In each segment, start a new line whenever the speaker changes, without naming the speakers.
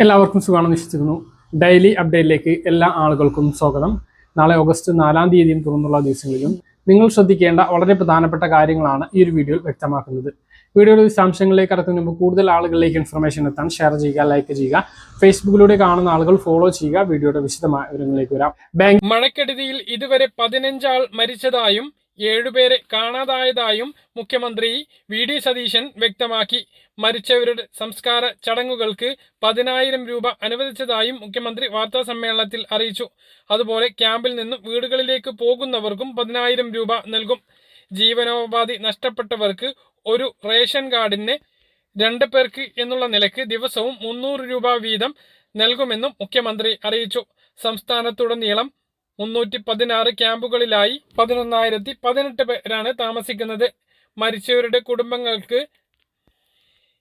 എല്ലാവർക്കും സുഖമാണെന്ന് വിശ്വസിക്കുന്നു. ഡെയിലി അപ്ഡേറ്റിലേക്ക് എല്ലാ ആളുകൾക്കും സ്വാഗതം. നാളെ ഓഗസ്റ്റ് 4-ാം തീയതിയും തുറന്നുള്ള ദിവസങ്ങളിലും നിങ്ങൾ ശ്രദ്ധിക്കേണ്ട വളരെ പ്രധാനപ്പെട്ട കാര്യങ്ങളാണ് ഈ ഒരു വീഡിയോയിൽ വ്യക്തമാക്കുന്നത്. വീഡിയോയുടെ വിശദാംശങ്ങളിലേക്ക് കടക്കുന്നതിന് മുമ്പ് കൂടുതൽ ആളുകളിലേക്ക് ഇൻഫർമേഷൻ എത്താൻ ഷെയർ ചെയ്യുക, ലൈക്ക് ചെയ്യുക. ഫേസ്ബുക്കിലൂടെ കാണുന്ന ആളുകൾ ഫോളോ ചെയ്യുക. വീഡിയോയുടെ വിശദമായ വിവരങ്ങളിലേക്ക് വരാം. ബാങ്ക്
മഴക്കെടുതിയിൽ ഇതുവരെ 15 ആൾ മരിച്ചതായും 7 പേരെ കാണാതായതായും മുഖ്യമന്ത്രി വി.ഡി. സതീശൻ വ്യക്തമാക്കി. മരിച്ചവരുടെ സംസ്കാര ചടങ്ങുകൾക്ക് 10,000 രൂപ അനുവദിച്ചതായും മുഖ്യമന്ത്രി വാർത്താസമ്മേളനത്തിൽ അറിയിച്ചു. അതുപോലെ ക്യാമ്പിൽ നിന്നും വീടുകളിലേക്ക് പോകുന്നവർക്കും 10,000 രൂപ നൽകും. ജീവനോപാധി നഷ്ടപ്പെട്ടവർക്ക് ഒരു റേഷൻ കാർഡിന് 2 പേർക്ക് എന്നുള്ള നിലയ്ക്ക് ദിവസവും 300 രൂപ വീതം നൽകുമെന്നും മുഖ്യമന്ത്രി അറിയിച്ചു. സംസ്ഥാനത്തുടനീളം 316 ക്യാമ്പുകളിലായി 11,018 പേരാണ് താമസിക്കുന്നത്. മരിച്ചവരുടെ കുടുംബങ്ങൾക്ക്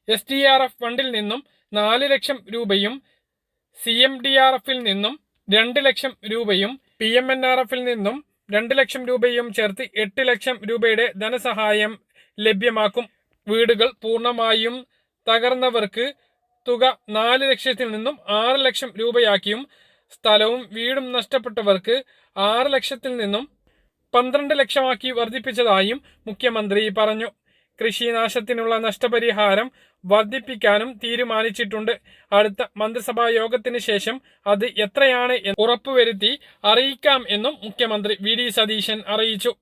SDRF ഫണ്ടിൽ നിന്നും 4 ലക്ഷം രൂപയും CMDRFിൽ നിന്നും 2 ലക്ഷം രൂപയും PMNRFിൽ നിന്നും 2 ലക്ഷം രൂപയും ചേർത്ത് 8 ലക്ഷം രൂപയുടെ ധനസഹായം ലഭ്യമാക്കും. വീടുകൾ പൂർണ്ണമായും തകർന്നവർക്ക് തുക 4 ലക്ഷത്തിൽ നിന്നും 6 ലക്ഷം രൂപയാക്കിയും സ്ഥലവും വീടും നഷ്ടപ്പെട്ടവർക്ക് 6 ലക്ഷത്തിൽ നിന്നും 12 ലക്ഷമാക്കി വർദ്ധിപ്പിച്ചതായും മുഖ്യമന്ത്രി പറഞ്ഞു. കൃഷിനാശത്തിനുള്ള നഷ്ടപരിഹാരം വർദ്ധിപ്പിക്കാനും തീരുമാനിച്ചിട്ടുണ്ട്. അടുത്ത മന്ത്രിസഭാ യോഗത്തിന് ശേഷം അത് എത്രയാണ് എന്ന് ഉറപ്പുവരുത്തി അറിയിക്കാം എന്നും മുഖ്യമന്ത്രി വി.ഡി. സതീശൻ അറിയിച്ചു.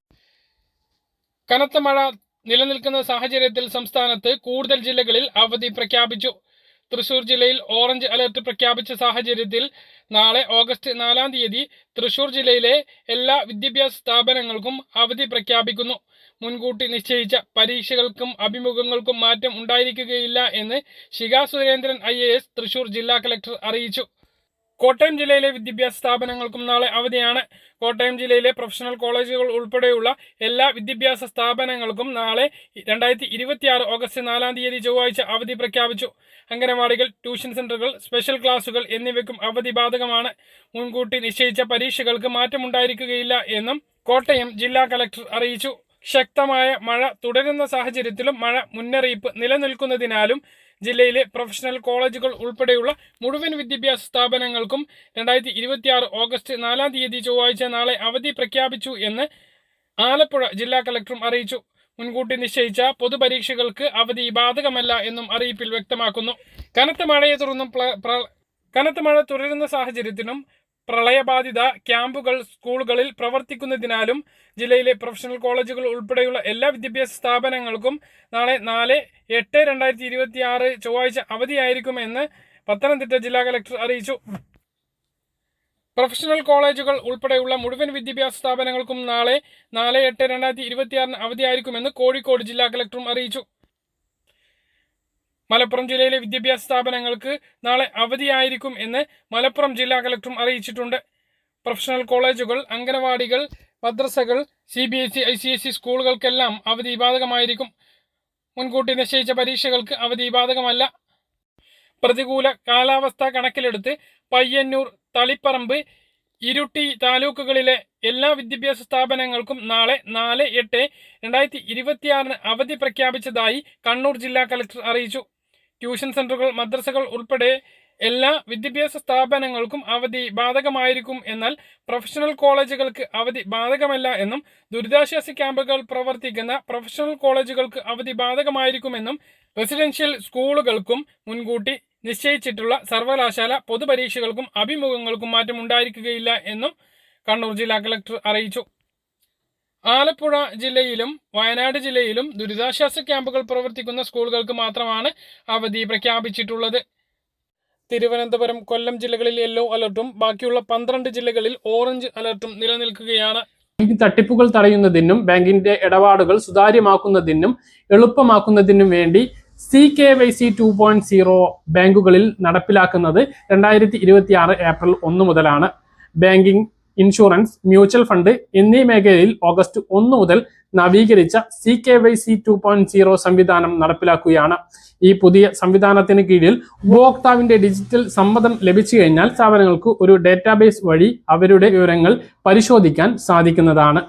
കനത്ത മഴ നിലനിൽക്കുന്ന സാഹചര്യത്തിൽ സംസ്ഥാനത്ത് കൂടുതൽ ജില്ലകളിൽ അവധി പ്രഖ്യാപിച്ചു. തൃശൂർ ജില്ലയിൽ ഓറഞ്ച് അലർട്ട് പ്രഖ്യാപിച്ച സാഹചര്യത്തിൽ നാളെ ഓഗസ്റ്റ് 4-ാം തീയതി തൃശൂർ ജില്ലയിലെ എല്ലാ വിദ്യാഭ്യാസ സ്ഥാപനങ്ങൾക്കും അവധി പ്രഖ്യാപിക്കുന്നു. മുൻകൂട്ടി നിശ്ചയിച്ച പരീക്ഷകൾക്കും അഭിമുഖങ്ങൾക്കും മാറ്റം ഉണ്ടായിരിക്കുകയില്ല എന്ന് ശിഖ സുരേന്ദ്രൻ IAS തൃശൂർ ജില്ലാ കളക്ടർ അറിയിച്ചു. കോട്ടയം ജില്ലയിലെ വിദ്യാഭ്യാസ സ്ഥാപനങ്ങൾക്കും നാളെ അവധിയാണ്. കോട്ടയം ജില്ലയിലെ പ്രൊഫഷണൽ കോളേജുകൾ ഉൾപ്പെടെയുള്ള എല്ലാ വിദ്യാഭ്യാസ സ്ഥാപനങ്ങൾക്കും നാളെ 2026 ഓഗസ്റ്റ് 4-ാം തീയതി ചൊവ്വാഴ്ച അവധി പ്രഖ്യാപിച്ചു. അംഗനവാടികൾ, ട്യൂഷൻ സെന്ററുകൾ, സ്പെഷ്യൽ ക്ലാസുകൾ എന്നിവയ്ക്കും അവധി ബാധകമാണ്. മുൻകൂട്ടി നിശ്ചയിച്ച പരീക്ഷകൾക്ക് മാറ്റമുണ്ടായിരിക്കുകയില്ല എന്നും കോട്ടയം ജില്ലാ കളക്ടർ അറിയിച്ചു. ശക്തമായ മഴ തുടരുന്ന സാഹചര്യത്തിലും മഴ മുന്നറിയിപ്പ് നിലനിൽക്കുന്നതിനാലും ജില്ലയിലെ പ്രൊഫഷണൽ കോളേജുകൾ ഉൾപ്പെടെയുള്ള മുഴുവൻ വിദ്യാഭ്യാസ സ്ഥാപനങ്ങൾക്കും 2026 ഓഗസ്റ്റ് 4-ാം തീയതി ചൊവ്വാഴ്ച നാളെ അവധി പ്രഖ്യാപിച്ചു എന്ന് ആലപ്പുഴ ജില്ലാ കളക്ടറും അറിയിച്ചു. മുൻകൂട്ടി നിശ്ചയിച്ച പൊതുപരീക്ഷകൾക്ക് അവധി ബാധകമല്ല എന്നും അറിയിപ്പിൽ വ്യക്തമാക്കുന്നു. കനത്ത മഴ തുടരുന്ന സാഹചര്യത്തിലും പ്രളയബാധിത ക്യാമ്പുകൾ സ്കൂളുകളിൽ പ്രവർത്തിക്കുന്നതിനാലും ജില്ലയിലെ പ്രൊഫഷണൽ കോളേജുകൾ ഉൾപ്പെടെയുള്ള എല്ലാ വിദ്യാഭ്യാസ സ്ഥാപനങ്ങൾക്കും നാളെ 4/8/2026 ചൊവ്വാഴ്ച അവധിയായിരിക്കുമെന്ന് പത്തനംതിട്ട ജില്ലാ കളക്ടർ അറിയിച്ചു. പ്രൊഫഷണൽ കോളേജുകൾ ഉൾപ്പെടെയുള്ള മുഴുവൻ വിദ്യാഭ്യാസ സ്ഥാപനങ്ങൾക്കും നാളെ 4/8/2026 അവധിയായിരിക്കുമെന്ന് കോഴിക്കോട് ജില്ലാ കളക്ടറും അറിയിച്ചു. മലപ്പുറം ജില്ലയിലെ വിദ്യാഭ്യാസ സ്ഥാപനങ്ങൾക്ക് നാളെ അവധിയായിരിക്കും എന്ന് മലപ്പുറം ജില്ലാ കളക്ടറും അറിയിച്ചിട്ടുണ്ട്. പ്രൊഫഷണൽ കോളേജുകൾ, അംഗനവാടികൾ, മദ്രസകൾ, CBSE, ICSE സ്കൂളുകൾക്കെല്ലാം അവധി ബാധകമായിരിക്കും. മുൻകൂട്ടി നിശ്ചയിച്ച പരീക്ഷകൾക്ക് അവധി ബാധകമല്ല. പ്രതികൂല കാലാവസ്ഥ കണക്കിലെടുത്ത് പയ്യന്നൂർ, തളിപ്പറമ്പ്, ഇരുട്ടി താലൂക്കുകളിലെ എല്ലാ വിദ്യാഭ്യാസ സ്ഥാപനങ്ങൾക്കും നാളെ 4/8/2026 അവധി പ്രഖ്യാപിച്ചതായി കണ്ണൂർ ജില്ലാ കളക്ടർ അറിയിച്ചു. ട്യൂഷൻ സെന്ററുകൾ, മദ്രസകൾ ഉൾപ്പെടെ എല്ലാ വിദ്യാഭ്യാസ സ്ഥാപനങ്ങൾക്കും അവധി ബാധകമായിരിക്കും. എന്നാൽ പ്രൊഫഷണൽ കോളേജുകൾക്ക് അവധി ബാധകമല്ല എന്നും ദുരിതാശ്വാസ ക്യാമ്പുകൾ പ്രവർത്തിക്കുന്ന പ്രൊഫഷണൽ കോളേജുകൾക്ക് അവധി ബാധകമായിരിക്കുമെന്നും റെസിഡൻഷ്യൽ സ്കൂളുകൾക്കും മുൻകൂട്ടി നിശ്ചയിച്ചിട്ടുള്ള സർവകലാശാല പൊതുപരീക്ഷകൾക്കും അഭിമുഖങ്ങൾക്കും മാറ്റം ഉണ്ടായിരിക്കുകയില്ല എന്നും കണ്ണൂർ ജില്ലാ കളക്ടർ അറിയിച്ചു. ആലപ്പുഴ ജില്ലയിലും വയനാട് ജില്ലയിലും ദുരിതാശ്വാസ ക്യാമ്പുകൾ പ്രവർത്തിക്കുന്ന സ്കൂളുകൾക്ക് മാത്രമാണ് അവധി പ്രഖ്യാപിച്ചിട്ടുള്ളത്. തിരുവനന്തപുരം, കൊല്ലം ജില്ലകളിൽ യെല്ലോ അലർട്ടും ബാക്കിയുള്ള 12 ജില്ലകളിൽ ഓറഞ്ച് അലർട്ടും നിലനിൽക്കുകയാണ്.
ബാങ്ക് തട്ടിപ്പുകൾ തടയുന്നതിനും ബാങ്കിന്റെ ഇടപാടുകൾ സുതാര്യമാക്കുന്നതിനും എളുപ്പമാക്കുന്നതിനും വേണ്ടി CKYC 2.0 ബാങ്കുകളിൽ നടപ്പിലാക്കുന്നത് 2026 ഏപ്രിൽ 1 മുതലാണ്. ബാങ്കിംഗ്, ഇൻഷുറൻസ്, മ്യൂച്വൽ ഫണ്ട് എന്നീ മേഖലയിൽ ഓഗസ്റ്റ് 1 മുതൽ നവീകരിച്ച CKYC 2.0 സംവിധാനം നടപ്പിലാക്കുകയാണ്. ഈ പുതിയ സംവിധാനത്തിന് കീഴിൽ ഉപഭോക്താവിന്റെ ഡിജിറ്റൽ സമ്മതം ലഭിച്ചു കഴിഞ്ഞാൽ സ്ഥാപനങ്ങൾക്ക് ഒരു ഡേറ്റാബേസ് വഴി അവരുടെ വിവരങ്ങൾ പരിശോധിക്കാൻ സാധിക്കുന്നതാണ്.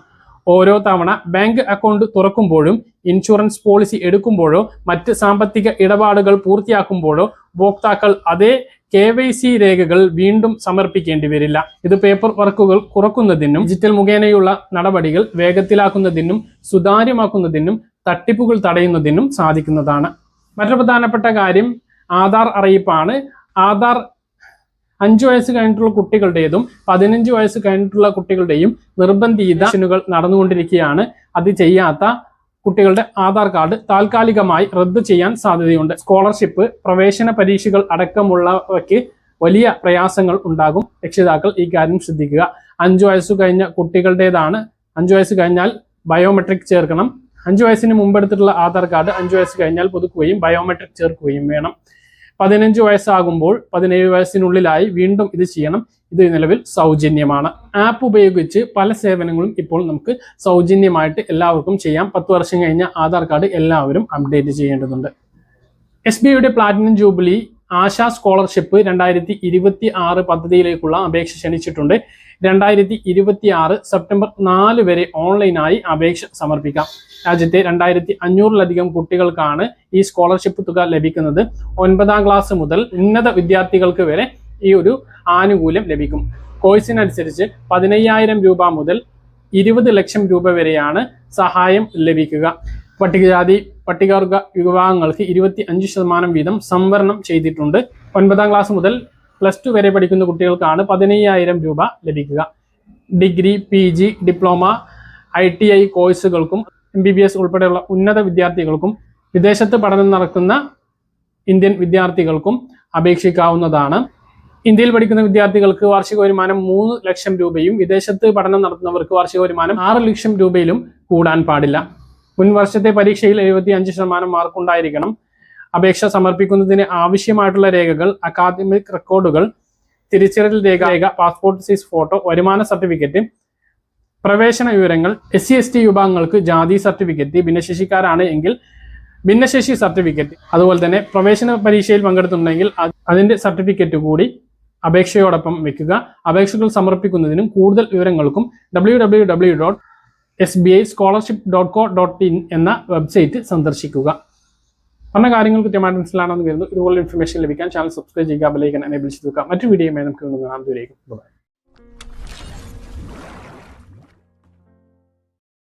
ഓരോ തവണ ബാങ്ക് അക്കൗണ്ട് തുറക്കുമ്പോഴും ഇൻഷുറൻസ് പോളിസി എടുക്കുമ്പോഴോ മറ്റ് സാമ്പത്തിക ഇടപാടുകൾ പൂർത്തിയാക്കുമ്പോഴോ ഉപഭോക്താക്കൾ അതേ KYC രേഖകൾ വീണ്ടും സമർപ്പിക്കേണ്ടി വരില്ല. ഇത് പേപ്പർ വർക്കുകൾ കുറക്കുന്നതിനും ഡിജിറ്റൽ മുഖേനയുള്ള നടപടികൾ വേഗത്തിലാക്കുന്നതിനും സുതാര്യമാക്കുന്നതിനും തട്ടിപ്പുകൾ തടയുന്നതിനും സാധിക്കുന്നതാണ്. മറ്റൊരു പ്രധാനപ്പെട്ട കാര്യം ആധാർ അറിയിപ്പാണ്. ആധാർ 5 വയസ്സ് കഴിഞ്ഞിട്ടുള്ള കുട്ടികളുടേതും 15 വയസ്സ് കഴിഞ്ഞിട്ടുള്ള കുട്ടികളുടെയും നിർബന്ധിത സെഷനുകൾ നടന്നുകൊണ്ടിരിക്കുകയാണ്. അത് ചെയ്യാത്ത കുട്ടികളുടെ ആധാർ കാർഡ് താൽക്കാലികമായി റദ്ദ് ചെയ്യാൻ സാധ്യതയുണ്ട്. സ്കോളർഷിപ്പ്, പ്രവേശന പരീക്ഷകൾ അടക്കമുള്ളവയ്ക്ക് വലിയ പ്രയാസങ്ങൾ ഉണ്ടാകും. രക്ഷിതാക്കൾ ഈ കാര്യം ശ്രദ്ധിക്കുക. 5 വയസ്സ് കഴിഞ്ഞ കുട്ടികളുടേതാണ്. 5 വയസ്സ് കഴിഞ്ഞാൽ ബയോമെട്രിക് ചേർക്കണം. 5 വയസ്സിന് മുമ്പെടുത്തിട്ടുള്ള ആധാർ കാർഡ് 5 വയസ്സ് കഴിഞ്ഞാൽ പുതുക്കുകയും ബയോമെട്രിക് ചേർക്കുകയും വേണം. 15 വയസ്സാകുമ്പോൾ 17 വയസ്സിനുള്ളിലായി വീണ്ടും ഇത് ചെയ്യണം. ഇത് നിലവിൽ സൗജന്യമാണ്. ആപ്പ് ഉപയോഗിച്ച് പല സേവനങ്ങളും ഇപ്പോൾ നമുക്ക് സൗജന്യമായിട്ട് എല്ലാവർക്കും ചെയ്യാം. 10 വർഷം കഴിഞ്ഞ ആധാർ കാർഡ് എല്ലാവരും അപ്ഡേറ്റ് ചെയ്യേണ്ടതുണ്ട്. SBIയുടെ പ്ലാറ്റിനം ജൂബിലി ആശാ സ്കോളർഷിപ്പ് 2026 പദ്ധതിയിലേക്കുള്ള അപേക്ഷ ക്ഷണിച്ചിട്ടുണ്ട്. 2026 സെപ്റ്റംബർ 4 വരെ ഓൺലൈനായി അപേക്ഷ സമർപ്പിക്കാം. രാജ്യത്തെ 2500-ലധികം കുട്ടികൾക്കാണ് ഈ സ്കോളർഷിപ്പ് തുക ലഭിക്കുന്നത്. 9ാം ക്ലാസ് മുതൽ ഉന്നത വിദ്യാർത്ഥികൾക്ക് വരെ ഈ ഒരു ആനുകൂല്യം ലഭിക്കും. കോഴ്സിനനുസരിച്ച് 15,000 രൂപ മുതൽ 20 ലക്ഷം രൂപ വരെയാണ് സഹായം ലഭിക്കുക. പട്ടികജാതി പട്ടികവർഗ വിഭാഗങ്ങൾക്ക് 25% വീതം സംവരണം ചെയ്തിട്ടുണ്ട്. 9ാം ക്ലാസ് മുതൽ +2 വരെ പഠിക്കുന്ന കുട്ടികൾക്കാണ് 15,000 രൂപ ലഭിക്കുക. Degree, PG, diploma, ITI കോഴ്സുകൾക്കും MBBS ഉൾപ്പെടെയുള്ള ഉന്നത വിദ്യാർത്ഥികൾക്കും വിദേശത്ത് പഠനം നടക്കുന്ന ഇന്ത്യൻ വിദ്യാർത്ഥികൾക്കും അപേക്ഷിക്കാവുന്നതാണ്. ഇന്ത്യയിൽ പഠിക്കുന്ന വിദ്യാർത്ഥികൾക്ക് വാർഷിക വരുമാനം 3 ലക്ഷം രൂപയും വിദേശത്ത് പഠനം നടത്തുന്നവർക്ക് വാർഷിക വരുമാനം 6 ലക്ഷം രൂപയിലും കൂടാൻ പാടില്ല. മുൻ വർഷത്തെ പരീക്ഷയിൽ 75% മാർക്കുണ്ടായിരിക്കണം. അപേക്ഷ സമർപ്പിക്കുന്നതിന് ആവശ്യമായിട്ടുള്ള രേഖകൾ അക്കാദമിക് റെക്കോർഡുകൾ, തിരിച്ചറിയൽ രേഖ, പാസ്പോർട്ട് സൈസ് ഫോട്ടോ, വരുമാന സർട്ടിഫിക്കറ്റ്, പ്രവേശന വിവരങ്ങൾ, SC/ST വിഭാഗങ്ങൾക്ക് ജാതി സർട്ടിഫിക്കറ്റ്, ഭിന്നശേഷിക്കാരാണ് എങ്കിൽ ഭിന്നശേഷി സർട്ടിഫിക്കറ്റ്, അതുപോലെ തന്നെ പ്രവേശന പരീക്ഷയിൽ പങ്കെടുത്തിട്ടുണ്ടെങ്കിൽ അതിന്റെ സർട്ടിഫിക്കറ്റ് കൂടി അപേക്ഷയോടൊപ്പം വെക്കുക. അപേക്ഷകൾ സമർപ്പിക്കുന്നതിനും കൂടുതൽ വിവരങ്ങൾക്കും www.sbischolarship.co.in എന്ന വെബ്സൈറ്റ് സന്ദർശിക്കുക. പറഞ്ഞ കാര്യങ്ങൾ കൃത്യമായിട്ട് മനസ്സിലാണെന്ന് കരുതുന്നു. ഇതുപോലെ ഇൻഫർമേഷൻ ലഭിക്കാൻ ചാനൽ സബ്സ്ക്രൈബ് ചെയ്യുക, ബെൽ ഐക്കൺ എനേബിൾ ചെയ്ത് വെക്കുക. മറ്റൊരു വീഡിയോയുമായി നമുക്ക് കാണാം. ദൂരേക്കും.